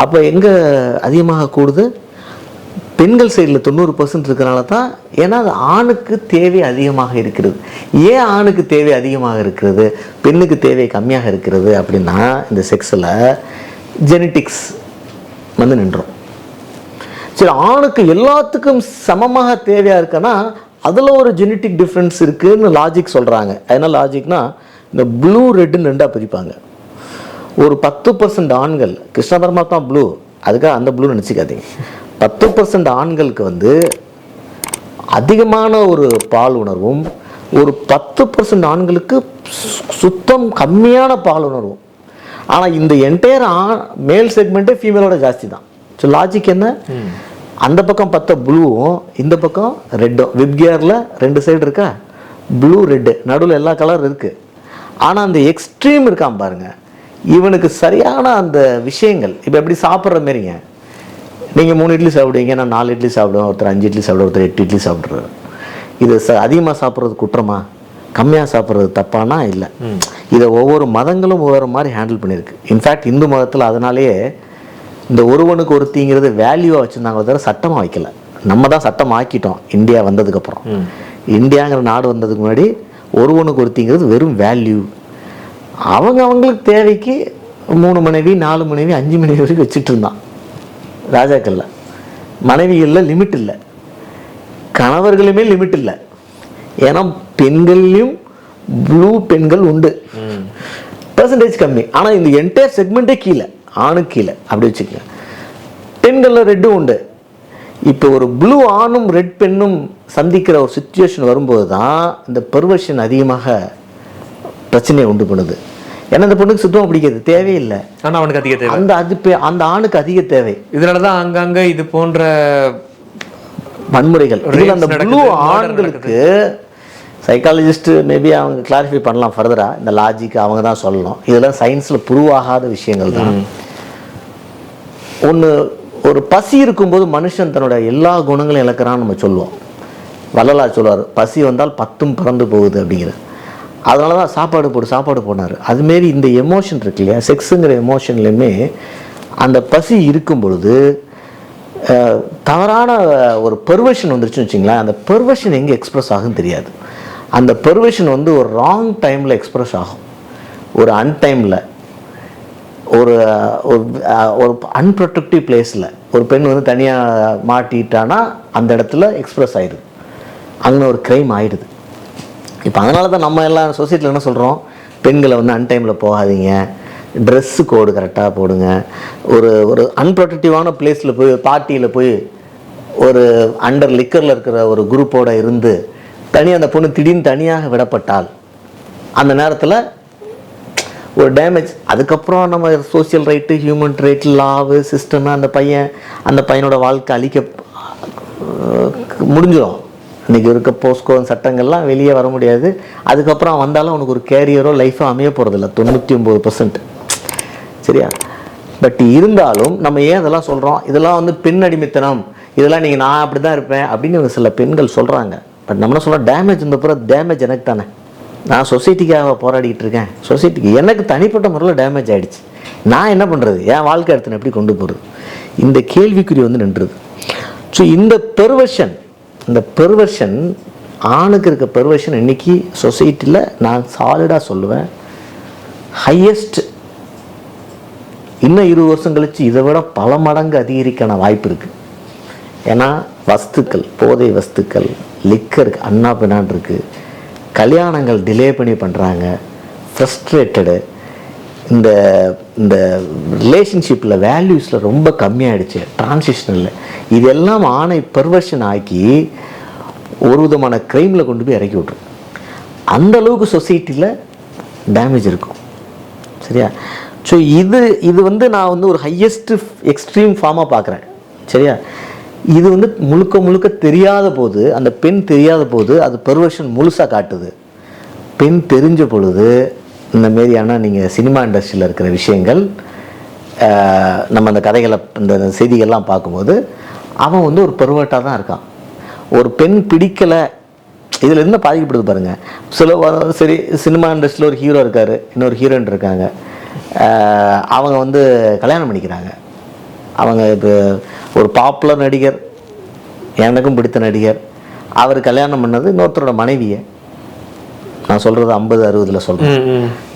அப்போ எங்கே அதிகமாக கூடுது? பெண்கள் சைடில் 90% இருக்கிறனால தான். ஏன்னா அது ஆணுக்கு தேவை அதிகமாக இருக்கிறது. ஏன் ஆணுக்கு தேவை அதிகமாக இருக்கிறது, பெண்ணுக்கு தேவை கம்மியாக இருக்கிறது அப்படின்னா, இந்த செக்ஸில் ஜெனட்டிக்ஸ் வந்து நின்றோம். சரி, ஆணுக்கு எல்லாத்துக்கும் சமமாக தேவையாக இருக்குன்னா அதில் ஒரு ஜெனட்டிக் டிஃப்ரென்ஸ் இருக்குதுன்னு லாஜிக் சொல்கிறாங்க. என்ன லாஜிக்னா, இந்த ப்ளூ ரெட்டுன்னு ரெண்டாக பிரிப்பாங்க. ஒரு 10% ஆண்கள், கிருஷ்ண பரமாத்மா ப்ளூ, அதுக்காக அந்த ப்ளூ நினச்சிக்காதீங்க. 10% ஆண்களுக்கு வந்து அதிகமான ஒரு பால் உணர்வும், ஒரு 10% ஆண்களுக்கு சுத்தம் கம்மியான பால் உணர்வும். ஆனால் இந்த என்டையர் மேல் செக்மெண்ட்டே ஃபீமேலோட ஜாஸ்தி தான். ஸோ லாஜிக் என்ன? அந்த பக்கம் 10 ப்ளூவும் இந்த பக்கம் ரெட்டும். விப்கியரில் 2 சைடு இருக்கா, ப்ளூ ரெட்டு, நடுவில் எல்லா கலர் இருக்குது. ஆனால் அந்த எக்ஸ்ட்ரீம் இருக்கான் பாருங்க, இவனுக்கு சரியான அந்த விஷயங்கள். இப்போ எப்படி சாப்பிட்ற மாரிங்க, நீங்கள் 3 இட்லி சாப்பிடுவீங்க, நான் 4 இட்லி சாப்பிடுவேன், ஒருத்தர் 5 இட்லி சாப்பிடுவேன், ஒருத்தர் 8 இட்லி சாப்பிட்றாரு. இது அதிகமாக சாப்பிட்றது குற்றமா, கம்மியாக சாப்பிட்றது தப்பானா? இல்லை. இதை ஒவ்வொரு மதங்களும் ஒவ்வொரு மாதிரி ஹேண்டில் பண்ணியிருக்கு. இன்ஃபேக்ட் இந்து மதத்தில் அதனாலேயே இந்த ஒருவனுக்கு ஒருத்திங்கிறது வேல்யூவாக வச்சுருந்தாங்க, தவிர சட்டமாக வைக்கல. நம்ம தான் சட்டம் ஆக்கிட்டோம் இந்தியா வந்ததுக்கப்புறம். இந்தியாங்கிற நாடு வந்ததுக்கு முன்னாடி ஒருவனுக்கு ஒருத்திங்கிறது வெறும் வேல்யூ. அவங்களுக்கு தேவைக்கு 3 மனைவி 4 மனைவி 5 மனைவி வரைக்கும் வச்சுட்டு இருந்தான் ராஜாக்கள்ல. மனைவிகளில் லிமிட் இல்லை, கணவர்களுமே லிமிட் இல்லை. ஏன்னா பெண்கள்லையும் ப்ளூ பெண்கள் உண்டு, பர்சன்டேஜ் கம்மி. ஆனால் இந்த என்டையர் செக்மெண்ட்டே கீழே, ஆணுக்கு கீழே அப்படி வச்சுக்கோங்க. பெண்களில் ரெட்டும் உண்டு. இப்போ ஒரு ப்ளூ ஆணும் ரெட் பெண்ணும் சந்திக்கிற ஒரு சுச்சுவேஷன் வரும்போது தான் இந்த பெர்வர்ஷன் அதிகமாக பிரச்சனையை உண்டு பண்ணுது. ஏன்னா அந்த பொண்ணுக்கு சுத்தமாக பிடிக்காது, தேவையில்லை. ஆனால் அவனுக்கு அதிக தேவை, அந்த ஆணுக்கு அதிக தேவை. இதனால தான் அங்கங்கே இது போன்ற வன்முறைகள். இதில் அந்த ப்ளூ ஆண்களுக்கு சைக்காலஜிஸ்ட் மேபி அவங்க கிளாரிஃபை பண்ணலாம் ஃபர்தராக. இந்த லாஜிக் அவங்க தான் சொல்லணும். இதெல்லாம் சயின்ஸில் ப்ரூவ் ஆகாத விஷயங்கள் தான். ஒன்று, ஒரு பசி இருக்கும்போது மனுஷன் தன்னோட எல்லா குணங்களும் இழக்கிறான்னு நம்ம சொல்லுவோம். வள்ளலார் சொல்லுவார், பசி வந்தால் 10ம் பறந்து போகுது அப்படிங்கிற. அதனால தான் சாப்பாடு போனார். அதுமாரி இந்த எமோஷன் இருக்கு இல்லையா, செக்ஸுங்கிற எமோஷன்லையுமே அந்த பசி இருக்கும் பொழுது தவறான ஒரு பெர்வர்ஷன் வந்துருச்சுன்னு வச்சிங்களேன். அந்த பெர்வர்ஷன் எங்கே எக்ஸ்ப்ரெஸ் ஆகுன்னு தெரியாது. அந்த பெர்வர்ஷன் வந்து ஒரு ராங் டைமில் எக்ஸ்ப்ரெஸ் ஆகும், ஒரு அன்டைமில், ஒரு ஒரு அன்ப்ரொடக்டிவ் பிளேஸில். ஒரு பெண் வந்து தனியாக மாட்டிட்டானா அந்த இடத்துல எக்ஸ்ப்ரெஸ் ஆகிடுது, அங்கே ஒரு க்ரைம் ஆகிடுது. இப்போ அதனால தான் நம்ம எல்லாம் சொசைட்டியில் என்ன சொல்கிறோம், பெண்களை வந்து அன்டைமில் போகாதீங்க, ட்ரெஸ்ஸு கோடு கரெக்டாக போடுங்க. ஒரு அன்ப்ரொடக்டிவான பிளேஸில் போய், பார்ட்டியில் போய் ஒரு அண்டர் லிக்கரில் இருக்கிற ஒரு குரூப்போடு இருந்து அந்த பொண்ணு திடீர்னு தனியாக விடப்பட்டால் அந்த நேரத்தில் ஒரு டேமேஜ். அதுக்கப்புறம் நம்ம social right, human right, law, system, அந்த பையனோட வாழ்க்கை அழிக்க முடிஞ்சிடும். இன்றைக்கி இருக்க போஸ்கோ சட்டங்கள்லாம் வெளியே வர முடியாது. அதுக்கப்புறம் வந்தாலும் அவனுக்கு ஒரு கேரியரோ லைஃபோ அமைய போகிறதில்ல 99%. சரியா? பட் இருந்தாலும் நம்ம ஏன் அதெல்லாம் சொல்கிறோம், இதெல்லாம் வந்து பெண் அடிமைத்தனம், இதெல்லாம் நீங்கள் நான் அப்படி தான் இருப்பேன் அப்படின்னு சில பெண்கள் சொல்கிறாங்க. பட் நம்ம என்ன சொல்கிறோம், டேமேஜ் இந்த பூரா டேமேஜ் எனக்கு தானே. நான் சொசைட்டிக்காக போராடிக்கிட்டு இருக்கேன், சொசைட்டிக்கு எனக்கு தனிப்பட்ட முறையில் டேமேஜ் ஆகிடுச்சு, நான் என்ன பண்ணுறது, என் வாழ்க்கை இடத்துல எப்படி கொண்டு போகிறது, இந்த கேள்விக்குறி வந்து நின்றுது. ஸோ இந்த பெர்வர்ஷன் ஆணுக்கு இருக்க பெர்வர்ஷன் இன்னைக்கு சொசைட்டியில் நான் சாலிடாக சொல்லுவேன் ஹையஸ்ட். இன்னும் 20 வருஷம் கழிச்சு இதை விட பல மடங்கு அதிகரிக்கான வாய்ப்பு இருக்குது. ஏன்னா வஸ்துக்கள், போதை வஸ்துக்கள், லிக்கருக்கு அண்ணா பின்னான் இருக்குது, கல்யாணங்கள் டிலே பண்ணி பண்ணுறாங்க, ஃப்ரஸ்ட்ரேட்டடு, இந்த இந்த ரிலேஷன்ஷிப்பில் வேல்யூஸில் ரொம்ப கம்மியாகிடுச்சு, டிரான்சிஷனில். இதெல்லாம் ஆணை பெர்வர்ஷன் ஆக்கி ஒரு விதமான க்ரைமில் கொண்டு போய் இறக்கி விட்ரும். அந்தளவுக்கு சொசைட்டியில் டேமேஜ் இருக்கும். சரியா? ஸோ இது வந்து நான் வந்து ஒரு ஹையஸ்ட் எக்ஸ்ட்ரீம் ஃபார்மாக பார்க்குறேன். சரியா? இது வந்து முழுக்க தெரியாத போது, அந்த பெண் தெரியாத போது அது பெர்வர்ஷன் முழுசாக காட்டுது. பெண் தெரிஞ்ச பொழுது இந்த மாரியான நீங்கள் சினிமா இண்டஸ்ட்ரியில் இருக்கிற விஷயங்கள், நம்ம அந்த கதைகளை, இந்த செய்திகள்லாம் பார்க்கும்போது அவன் வந்து ஒரு பெர்வர்ட்டாக தான் இருக்கான். ஒரு பெண் பிடிக்கலை, இதில் என்ன பாதிக்கப்படுது பாருங்கள். சரி, சினிமா இண்டஸ்ட்ரியில் ஒரு ஹீரோ இருக்கார், இன்னொரு ஹீரோயின் இருக்காங்க. அவங்க வந்து கல்யாணம் பண்ணிக்கிறாங்க. அவங்க இப்போ ஒரு பாப்புலர் நடிகர், எனக்கும் பிடித்த நடிகர், அவர் கல்யாணம் பண்ணது இன்னொருத்தரோட மனைவியை. நான் சொல்கிறது 50-60 சொல்கிறேன்.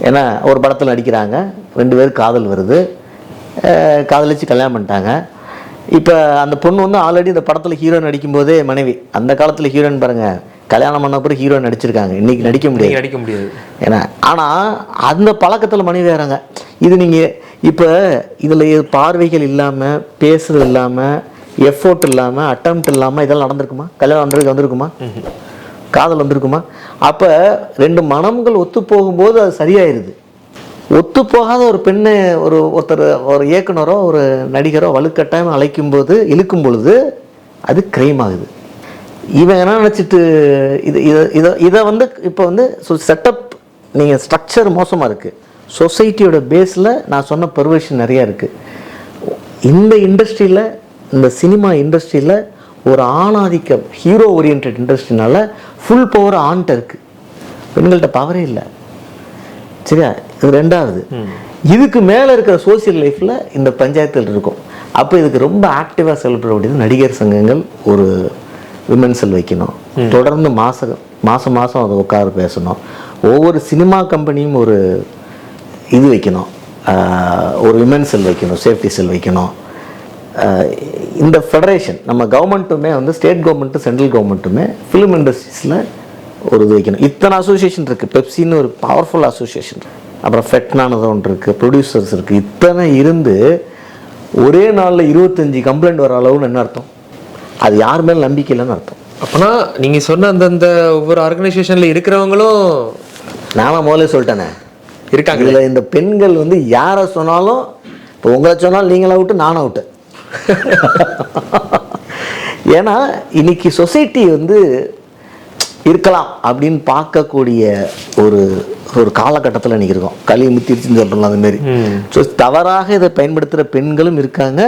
ஏன்னா ஒரு படத்தில் நடிக்கிறாங்க, 2 பேருக்கு காதல் வருது, காதலிச்சு கல்யாணம் பண்ணிட்டாங்க. இப்போ அந்த பொண்ணு வந்து ஆல்ரெடி இந்த படத்தில் ஹீரோயின் நடிக்கும்போதே மனைவி. அந்த காலத்தில் ஹீரோயின் பாருங்கள், கல்யாணம் பண்ண பிறகு ஹீரோயின் நடிச்சிருக்காங்க, இன்றைக்கி நடிக்க முடியாது. ஏன்னா ஆனால் அந்த பழக்கத்தில் மனைவி வேறாங்க. இது நீங்கள் இப்போ இதில் பார்வைகள் இல்லாமல், பேசுறது இல்லாமல், எஃபோர்ட் இல்லாமல், அட்டெம்ப்ட் இல்லாமல் இதெல்லாம் நடந்திருக்குமா? கல்யாணம் வந்திருக்குமா? காதல் வந்திருக்குமா? அப்போ 2 மனங்கள் ஒத்து போகும்போது அது சரியாயிருது. ஒத்து போகாத ஒரு பெண்ணை ஒருத்தர் ஒரு இயக்குனரோ ஒரு நடிகரோ வலுக்கட்டாயம் இழுக்கும் பொழுது அது கிரைம் ஆகுது. இவன் என்ன நினச்சிட்டு இதை வந்து இப்போ வந்து செட்டப், நீங்கள் ஸ்ட்ரக்சர் மோசமாக இருக்குது. சொசைட்டியோட பேஸில் நான் சொன்ன பர்வர்ஷன் நிறையா இருக்குது. இந்த இண்டஸ்ட்ரியில், இந்த சினிமா இண்டஸ்ட்ரியில் ஒரு ஆணாதிக்கம், ஹீரோ ஓரியன்ட் இண்டஸ்ட்ரினால ஃபுல் பவர் ஆண்கிட்ட இருக்குது, பெண்கள்கிட்ட பவரே இல்லை. சரியா? இது 2வது. இதுக்கு மேலே இருக்கிற சோசியல் லைஃப்பில் இந்த பஞ்சாயத்தில் இருக்கும். அப்போ இதுக்கு ரொம்ப ஆக்டிவாக செயல்பட வேண்டியது நடிகர் சங்கங்கள் ஒரு விமன் செல் வைக்கணும். தொடர்ந்து மாதம் அதை உட்கார பேசணும். ஒவ்வொரு சினிமா கம்பெனியும் ஒரு இது வைக்கணும், ஒரு விமன் செல் வைக்கணும், சேஃப்டி செல் வைக்கணும். இந்த ஃபெடரேஷன் நம்ம கவர்மெண்ட்டுமே வந்து ஸ்டேட் கவர்மெண்ட்டு சென்ட்ரல் கவர்மெண்ட்டுமே ஃபிலிம் இண்டஸ்ட்ரீஸில் ஒரு இது வைக்கணும். இத்தனை அசோசியேஷன் இருக்குது. பெப்சின்னு ஒரு பவர்ஃபுல் அசோசியேஷன், அப்புறம் ஃபெட்னானது ஒன்று இருக்குது, ப்ரொடியூசர்ஸ் இருக்குது. இத்தனை இருந்து ஒரே நாளில் 25 கம்ப்ளைண்ட் வர அளவுன்னு என்ன அர்த்தம்? அது யார் மேலே நம்பிக்கை இல்லைன்னு அர்த்தம். அப்போனா நீங்கள் சொன்ன அந்தந்த ஒவ்வொரு ஆர்கனைசேஷனில் இருக்கிறவங்களும், நான் முதல்ல சொல்லிட்டேனே இருக்காங்க. இதில் இந்த பெண்கள் வந்து யாரை சொன்னாலும், இப்போ உங்களை சொன்னாலும் நீங்களும் அவுட்டு, நானும் அவுட்டு. ஏன்னா இன்னைக்கு சொசைட்டி வந்து இருக்கலாம் அப்படின்னு பார்க்கக்கூடிய ஒரு ஒரு காலகட்டத்தில் இன்றைக்கி இருக்கோம். களி முத்திருச்சுன்னு சொல்கிறோம்ல அதுமாரி. ஸோ தவறாக இதை பயன்படுத்துகிற பெண்களும் இருக்காங்க,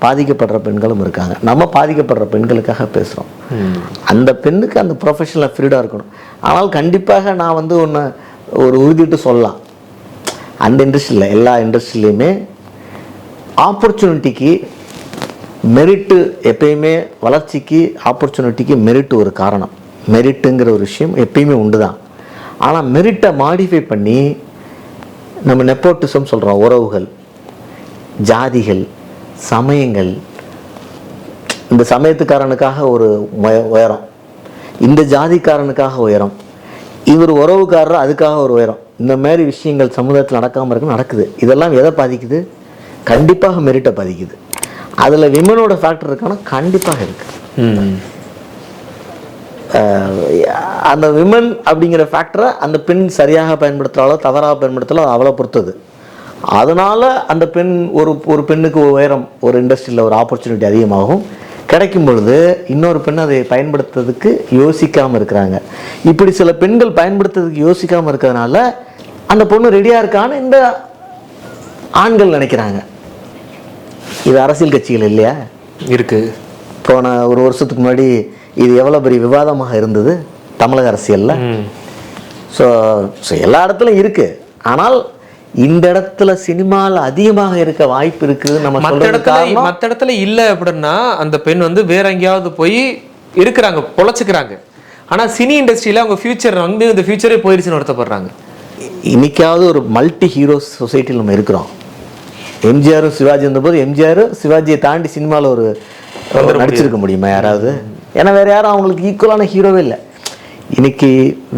பாதிக்கப்படுற பெண்களும் இருக்காங்க. நம்ம பாதிக்கப்படுற பெண்களுக்காக பேசுகிறோம். அந்த பெண்ணுக்கு அந்த ப்ரொஃபஷனில் ஃப்ரீடாக இருக்கணும். ஆனால் கண்டிப்பாக நான் வந்து ஒரு உறுதிட்டு சொல்லலாம், அந்த இண்டஸ்ட்ரியில் எல்லா இண்டஸ்ட்ரியிலையுமே ஆப்பர்ச்சுனிட்டிக்கு மெரிட்டு, எப்பயுமே வளர்ச்சிக்கு ஆப்பர்ச்சுனிட்டிக்கு மெரிட் ஒரு காரணம். மெரிட்டுங்கிற ஒரு விஷயம் எப்பயுமே உண்டு தான். ஆனால் மெரிட்டை மாடிஃபை பண்ணி நம்ம நெப்போட்டிசம் சொல்கிறோம். உறவுகள், ஜாதிகள், சமயங்கள், இந்த சமயத்துக்காரனுக்காக ஒரு உயரம், இந்த ஜாதிக்காரனுக்காக உயரம், இவர் உறவுக்காரர் அதுக்காக ஒரு உயரம், இந்த மாதிரி விஷயங்கள் சமுதாயத்தில் நடக்காமல் இருக்கு, நடக்குது. இதெல்லாம் எதை பாதிக்குது? கண்டிப்பாக மெரிட்டை பாதிக்குது. அதில் விமனோட ஃபேக்டர் இருக்கானா? கண்டிப்பாக இருக்குது. அந்த விமன் அப்படிங்கிற ஃபேக்டரை அந்த பெண் சரியாக பயன்படுத்துகிறாலோ தவறாக பயன்படுத்தலோ அவளை பொறுத்தது. அதனால் அந்த பெண் ஒரு பெண்ணுக்கு உயரம், ஒரு இண்டஸ்ட்ரியில் ஒரு ஆப்பர்ச்சுனிட்டி அதிகமாகும். கிடைக்கும் பொழுது இன்னொரு பெண் அதை பயன்படுத்துறதுக்கு யோசிக்காமல் இருக்கிறாங்க. இப்படி சில பெண்கள் பயன்படுத்துறதுக்கு யோசிக்காமல் இருக்கிறதுனால அந்த பொண்ணு ரெடியாக இருக்கான்னு இந்த ஆண்கள் நினைக்கிறாங்க. இது அரசியல் கட்சிகள் இல்லையா இருக்குது. போன ஒரு வருஷத்துக்கு முன்னாடி இது எவ்வளோ பெரிய விவாதமாக இருந்தது தமிழக அரசியலில். ஸோ எல்லா இடத்துலையும் இருக்குது. ஆனால் இந்த இடத்துல சினிமாவில் அதிகமாக இருக்க வாய்ப்பு இருக்குது. நம்ம மற்ற இடத்துல இல்லை அப்படின்னா அந்த பெண் வந்து வேற எங்கேயாவது போய் இருக்கிறாங்க, பொழைச்சிக்கிறாங்க. ஆனால் சினி இண்டஸ்ட்ரியில் அவங்க ஃபியூச்சர் வந்து இந்த ஃபியூச்சரே போயிடுச்சுன்னு வருத்தப்படுறாங்க. இன்னைக்காவது ஒரு மல்டி ஹீரோஸ் சொசைட்டியில் நம்ம இருக்கிறோம். எம்ஜிஆரும் சிவாஜி இருந்தபோது எம்ஜிஆர் சிவாஜியை தாண்டி சினிமாவில் ஒரு நடிச்சிருக்க முடியுமா யாராவது? ஏன்னா வேறு யாரும் அவங்களுக்கு ஈக்குவலான ஹீரோவே இல்லை. இன்னைக்கு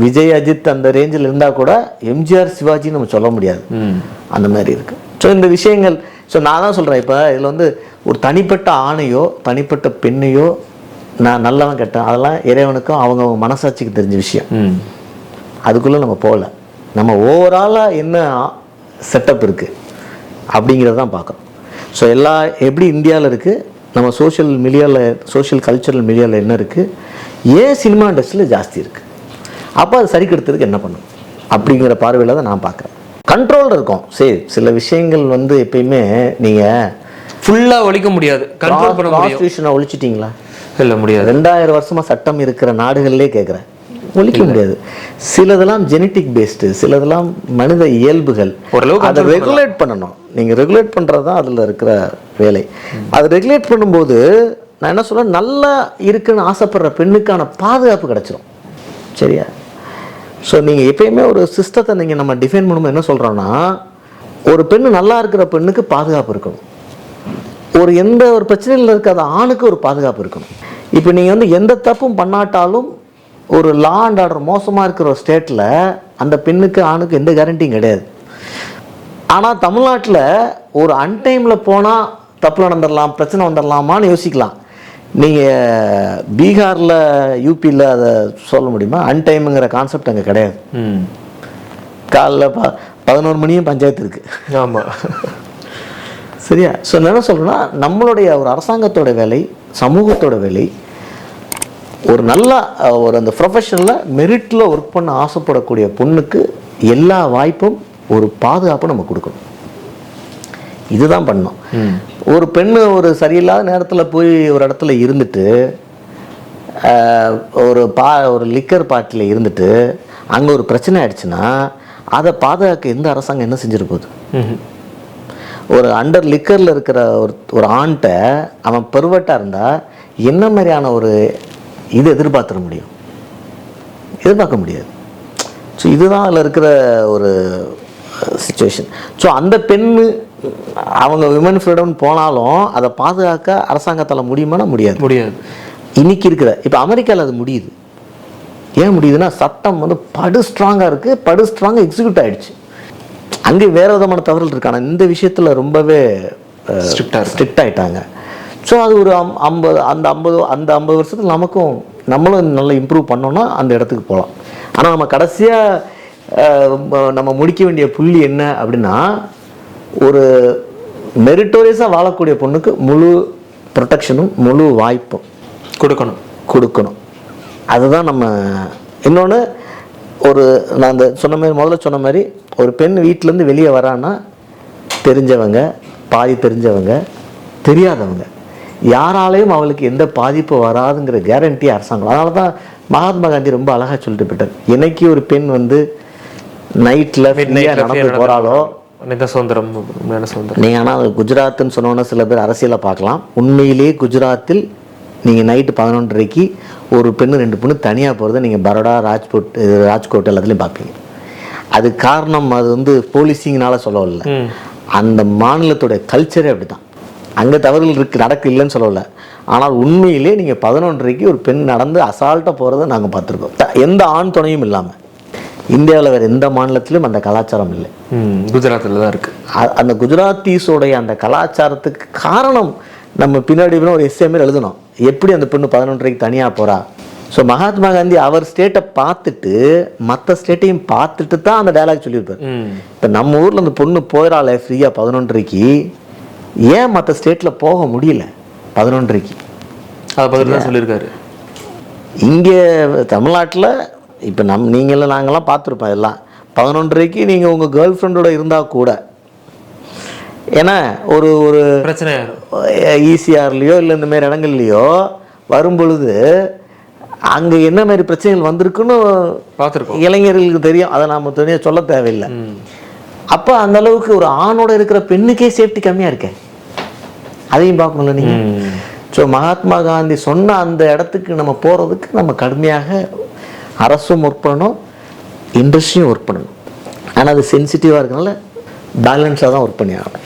விஜய், அஜித் அந்த ரேஞ்சில் இருந்தால் கூட எம்ஜிஆர் சிவாஜின்னு நம்ம சொல்ல முடியாது, அந்த மாதிரி இருக்குது. ஸோ இந்த விஷயங்கள், ஸோ நான் தான் சொல்கிறேன், இப்போ இதில் வந்து ஒரு தனிப்பட்ட ஆணையோ தனிப்பட்ட பெண்ணையோ நான் நல்லவன் கேட்டேன், அதெல்லாம் இறைவனுக்கும் அவங்க மனசாட்சிக்கு தெரிஞ்ச விஷயம். அதுக்குள்ளே நம்ம போகல. நம்ம ஓவராலாக என்ன செட்டப் இருக்குது அப்படிங்கிறத தான் பார்க்குறோம். ஸோ எப்படி இந்தியாவில் இருக்குது, நம்ம சோஷியல் கல்ச்சரல் மீடியாவில் என்ன இருக்குது, ஏன் சினிமா இண்டஸ்ட்ரியில் ஜாஸ்தி இருக்குது, அப்போ அது சரி கெடுத்ததுக்கு என்ன பண்ணும் அப்படிங்கிற பார்வையில் தான் நான் பார்க்குறேன். கண்ட்ரோலில் இருக்கும். சரி, சில விஷயங்கள் வந்து எப்பயுமே நீங்கள் ஃபுல்லாக ஒழிக்க முடியாது, கண்ட்ரோல் பண்ண முடியும். கான்ஸ்டியூஷனை ஒழிச்சிட்டிங்களா? இல்லை, முடியாது. 2000 வருஷமாக சட்டம் இருக்கிற நாடுகள்லேயே கேட்குறேன், ஒழிக்க முடியாது. சிலதெல்லாம் ஜெனட்டிக் பேஸ்டு, சிலதெல்லாம் மனித இயல்புகள். ஓரளவுக்கு அதை ரெகுலேட் பண்ணணும். நீங்கள் ரெகுலேட் பண்ணுறது தான் அதில் இருக்கிற வேலை. அதை ரெகுலேட் பண்ணும்போது நான் என்ன சொல்கிறேன், நல்லா இருக்குன்னு ஆசைப்படுற பெண்ணுக்கான பாதுகாப்பு கிடச்சிரும். சரியா? ஸோ நீங்கள் எப்பயுமே ஒரு சிஸ்டத்தை நீங்கள் நம்ம டிஃபைன் பண்ணும்போது என்ன சொல்கிறோன்னா, ஒரு பெண்ணு நல்லா இருக்கிற பெண்ணுக்கு பாதுகாப்பு இருக்கணும். எந்த ஒரு பிரச்சனையில் இருக்காத ஆணுக்கு ஒரு பாதுகாப்பு இருக்கணும். இப்போ நீங்கள் வந்து எந்த தப்பும் பண்ணாட்டாலும் ஒரு லா அண்ட் ஆர்டர் மோசமாக இருக்கிற ஒரு ஸ்டேட்டில் அந்த பெண்ணுக்கு ஆணுக்கு எந்த கேரண்டியும் கிடையாது. ஆனால் தமிழ்நாட்டில் ஒரு அன்டைமில் போனால் தப்பு நடந்துடலாம், பிரச்சனை வந்துடலாமான்னு யோசிக்கலாம். நீங்கள் பீகாரில் யூபியில் அதை சொல்ல முடியுமா? அன்டைமுங்கிற கான்செப்ட் அங்கே கிடையாது. காலைல 11 மணியும் பஞ்சாயத்து இருக்குது. ஆமாம், சரியா? ஸோ என்ன சொல்கிறேன்னா, நம்மளுடைய ஒரு அரசாங்கத்தோட வேலை, சமூகத்தோட வேலை, ஒரு நல்ல அந்த ப்ரொஃபஷனில் மெரிட்டில் ஒர்க் பண்ண ஆசைப்படக்கூடிய பொண்ணுக்கு எல்லா வாய்ப்பும் ஒரு பாதுகாப்பும் நம்ம கொடுக்கணும். இதுதான் பண்ணணும். ஒரு பெண்ணு ஒரு சரியில்லாத நேரத்தில் போய் ஒரு இடத்துல இருந்துட்டு ஒரு லிக்கர் பார்ட்டியில் இருந்துட்டு அங்கே ஒரு பிரச்சனை ஆயிடுச்சுன்னா அதை பாதுகாக்க எந்த அரசாங்கம் என்ன செஞ்சிட போகுது? ஒரு அண்டர் லிக்கரில் இருக்கிற ஒரு ஆண்கிட்ட அவன் பெர்வெட்டாக இருந்தால் என்ன மாதிரியான ஒரு இது எதிர்பார்த்துட முடியும்? எதிர்பார்க்க முடியாது. ஸோ இதுதான் அதில் இருக்கிற ஒரு சிச்சுவேஷன். ஸோ அந்த பெண்ணு அவங்க விமன் ஃப்ரீடம் போனாலும் அதை பாதுகாக்க அரசாங்கத்தால் முடியுமானா முடியாது. இன்னைக்கு இருக்கிற இப்போ அமெரிக்காவில் அது முடியுது. ஏன் முடியுதுன்னா சட்டம் வந்து படு ஸ்ட்ராங்காக இருக்குது, படு ஸ்ட்ராங்காக எக்ஸிக்யூட் ஆகிடுச்சு. அங்கே வேறு விதமான தவறுகள் இருக்கு. ஆனால் இந்த விஷயத்தில் ரொம்பவே ஸ்ட்ரிக்ட் ஆகிட்டாங்க. ஸோ அது ஒரு 50 வருஷத்தில் நம்மளும் நல்லா இம்ப்ரூவ் பண்ணோன்னா அந்த இடத்துக்கு போகலாம். ஆனால் நம்ம கடைசியாக நம்ம முடிக்க வேண்டிய புள்ளி என்ன அப்படின்னா, ஒரு மெரிட்டோரியஸாக வாழக்கூடிய பொண்ணுக்கு முழு ப்ரொடெக்ஷனும் முழு வாய்ப்பும் கொடுக்கணும். அதுதான் நம்ம. இன்னொன்று, நான் அந்த முதல்ல சொன்ன மாதிரி ஒரு பெண் வீட்டிலேருந்து வெளியே வரான்னா தெரிஞ்சவங்க, பாதி தெரிஞ்சவங்க, தெரியாதவங்க, யாராலையும் அவளுக்கு எந்த பாதிப்பு வராதுங்கிற கேரண்டி அரசாங்கம். அதனால தான் மகாத்மா காந்தி ரொம்ப அழகாக சொல்லிட்டு போயிட்டார், என்னைக்கு ஒரு பெண் வந்து நைட்டில் நடந்து போகிறாளோ சுதந்திரம். நீங்கள் ஆனால் குஜராத்துன்னு சொன்னோன்னா சில பேர் அரசியலை பார்க்கலாம். உண்மையிலேயே குஜராத்தில் நீங்கள் நைட்டு 11:30க்கு ஒரு பெண்ணு 2 பெண்ணு தனியாக போகிறத நீங்கள் பரோடா, ராஜ்கோட் எல்லாத்துலேயும் பார்ப்பீங்க. அது காரணம் அது வந்து போலீசிங்னால சொல்லவில்லை, அந்த மாநிலத்தோட கல்ச்சரே அப்படி தான். அங்கே தவறுகள் நடக்க இல்லைன்னு சொல்லலை. ஆனால் உண்மையிலே நீங்கள் 11:30க்கு ஒரு பெண் நடந்து அசால்ட்டாக போகிறத நாங்கள் பார்த்துருக்கோம், எந்த ஆண் துணையும் இல்லாமல். இந்தியாவில் வேறு எந்த மாநிலத்திலும் அந்த கலாச்சாரம் இல்லை, குஜராத்தில் தான் இருக்குது. அந்த குஜராத்தீஸோடைய அந்த கலாச்சாரத்துக்கு காரணம் நம்ம பின்னாடி ஒரு எஸ்ஏமே எழுதணும், எப்படி அந்த பெண்ணு 11:30க்கு தனியாக போகிறா. ஸோ மகாத்மா காந்தி அவர் ஸ்டேட்டை பார்த்துட்டு மற்ற ஸ்டேட்டையும் பார்த்துட்டு தான் அந்த டயலாக் சொல்லியிருப்பார். இப்போ நம்ம ஊரில் அந்த பொண்ணு போயிடால ஃப்ரீயாக 11:30க்கு, ஏன் மற்ற ஸ்டேட்டில் போக முடியல 11:30க்கு? அதை பதில் தான் சொல்லியிருக்காரு. இங்கே தமிழ்நாட்டில் இப்போ நீங்களாம் நாங்கள்லாம் பார்த்துருப்போம், எல்லாம் 11:30க்கு நீங்கள் உங்கள் கேர்ள் ஃப்ரெண்டோட இருந்தால் கூட, ஏன்னா ஒரு பிரச்சனை ஈசிஆர்லேயோ இல்லை இந்த மாதிரி இடங்கள்லையோ வரும்பொழுது அங்கே என்ன மாதிரி பிரச்சனைகள் வந்திருக்குன்னு பார்த்துருக்கோம், இளைஞர்களுக்கு தெரியும். அதை நாம் தனியாக சொல்ல தேவையில்லை. அப்போ அந்த அளவுக்கு ஒரு ஆணோட இருக்கிற பெண்ணுக்கே சேஃப்டி கம்மியாக இருக்கேன், அதையும் பார்க்கணும்ல நீங்கள். ஸோ மகாத்மா காந்தி சொன்ன அந்த இடத்துக்கு நம்ம போகிறதுக்கு நம்ம கடுமையாக அரசும் ஒர்க் பண்ணணும், இண்டஸ்ட்ரியும் ஒர்க் பண்ணணும். ஆனால் அது சென்சிட்டிவாக இருக்கனால பேலன்ஸாக தான் ஒர்க் பண்ணி ஆகணும்.